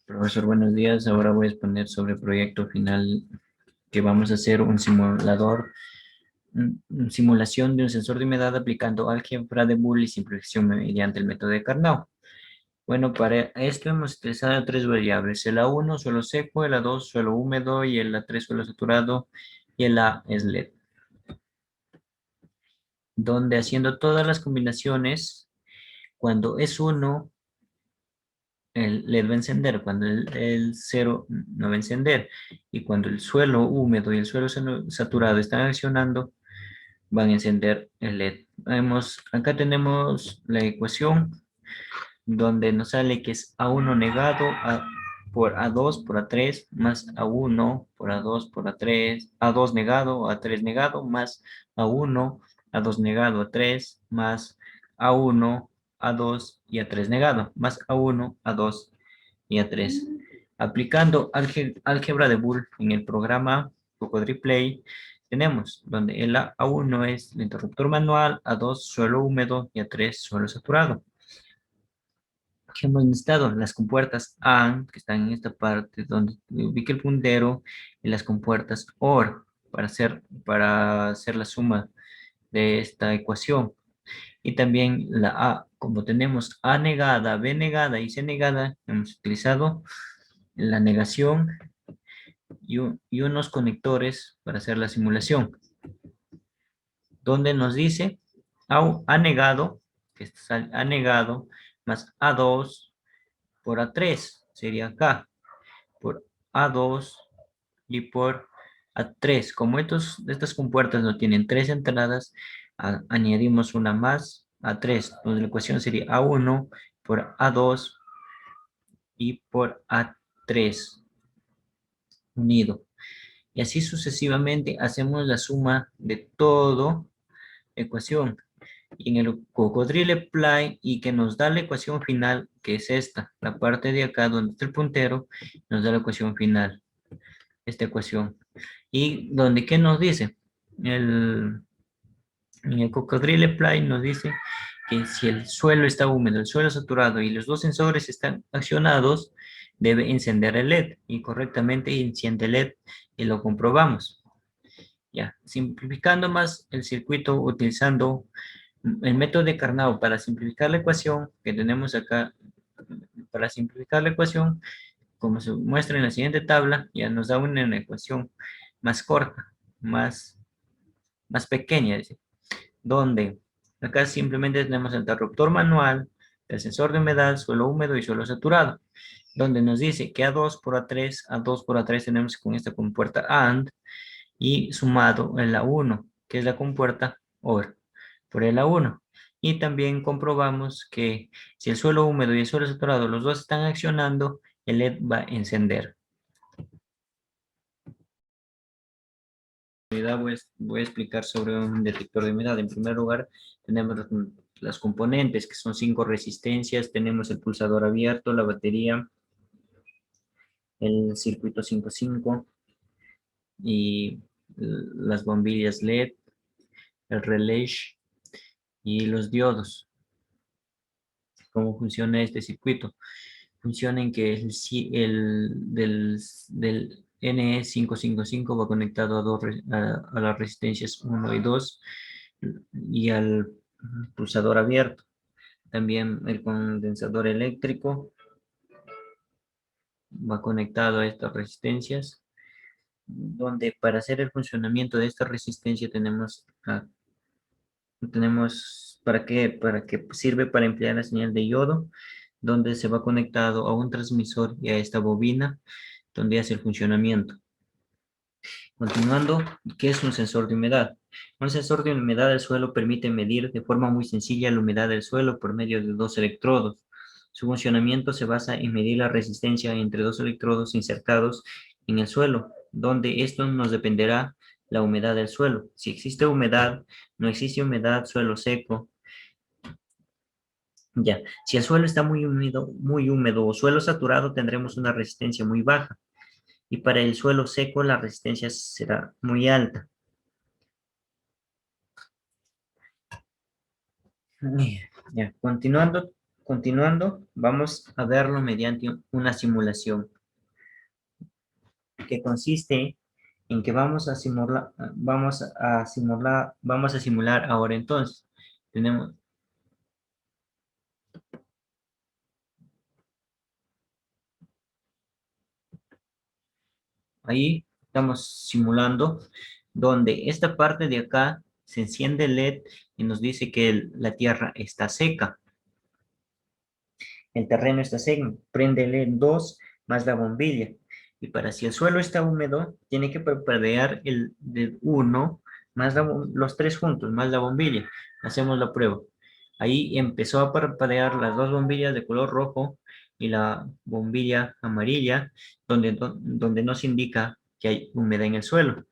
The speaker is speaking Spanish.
Profesor, buenos días. Ahora voy a exponer sobre el proyecto final que vamos a hacer un simulador, simulación de un sensor de humedad aplicando álgebra de Boole y simplificación mediante el método de Carnot. Bueno, para esto hemos utilizado tres variables: el A1, suelo seco; el A2, suelo húmedo; y el A3, suelo saturado; y el A es LED. Donde haciendo todas las combinaciones, cuando es 1, el LED va a encender; cuando el 0 no va a encender; y cuando el suelo húmedo y el suelo saturado están accionando, van a encender el LED. Acá tenemos la ecuación donde nos sale que es A1 negado por A2 por A3 más A1 por A2 por A3, A2 negado, A3 negado, más A1, A2 negado, A3, más A1, A2 y A3 negado, más A1, A2 y A3. Aplicando álgebra de Boole en el programa Cocodriplay, tenemos donde el A1 es el interruptor manual; A2 suelo húmedo; y A3 suelo saturado. ¿Qué hemos necesitado? Las compuertas AND, que están en esta parte donde ubica el puntero, y las compuertas OR para hacer la suma de esta ecuación. Y también la A, como tenemos A negada, B negada y C negada, hemos utilizado la negación y unos conectores para hacer la simulación, donde nos dice A negado, que es A negado, más A2 por A3, sería acá, por A2 y por A3. Como estas compuertas no tienen tres entradas, añadimos una más, A3, donde la ecuación sería A1 por A2 y por A3 unido. Y así sucesivamente hacemos la suma de todo ecuación. Y en el Cocodrileply, y que nos da la ecuación final, que es esta, la parte de acá donde está el puntero, nos da la ecuación final, esta ecuación. Y donde, ¿qué nos dice? En el Cocodrileply nos dice que si el suelo está húmedo, el suelo saturado y los dos sensores están accionados, debe encender el LED, y correctamente enciende el LED, y lo comprobamos. Ya, simplificando más el circuito utilizando el método de Carnot para simplificar la ecuación que tenemos acá. Para simplificar la ecuación, como se muestra en la siguiente tabla, ya nos da una ecuación más corta, más pequeña, dice, donde acá simplemente tenemos el interruptor manual, el sensor de humedad, suelo húmedo y suelo saturado, donde nos dice que A2 por A3, A2 por A3 tenemos con esta compuerta AND, y sumado el A1, que es la compuerta OR, por el A1. Y también comprobamos que si el suelo húmedo y el suelo saturado, los dos están accionando, el LED va a encender. Voy a explicar sobre un detector de humedad. En primer lugar, tenemos las componentes, que son 5 resistencias. Tenemos el pulsador abierto, la batería, el circuito 5.5 y las bombillas LED, el relay y los diodos. ¿Cómo funciona este circuito? Funciona en que del NE555 va conectado a las resistencias 1 y 2, y al pulsador abierto. También el condensador eléctrico va conectado a estas resistencias, donde para hacer el funcionamiento de esta resistencia tenemos ¿para qué sirve? Para emplear la señal de yodo, donde se va conectado a un transmisor y a esta bobina, donde hace el funcionamiento. Continuando, ¿qué es un sensor de humedad? Un sensor de humedad del suelo permite medir de forma muy sencilla la humedad del suelo por medio de dos electrodos. Su funcionamiento se basa en medir la resistencia entre dos electrodos insertados en el suelo, donde esto nos dependerá la humedad del suelo. Si existe humedad, no existe humedad, suelo seco. Ya, si el suelo está muy húmedo o suelo saturado, tendremos una resistencia muy baja. Y para el suelo seco, la resistencia será muy alta. Ya, continuando, Continuando, vamos a verlo mediante una simulación que consiste en que vamos a simular ahora entonces. Tenemos ahí, estamos simulando, donde esta parte de acá se enciende el LED y nos dice que la tierra está seca. El terreno está seco, prende el LED 2 más la bombilla. Y para si el suelo está húmedo, tiene que parpadear el de 1 más los tres juntos, más la bombilla. Hacemos la prueba. Ahí empezó a parpadear las dos bombillas de color rojo y la bombilla amarilla, donde nos indica que hay humedad en el suelo.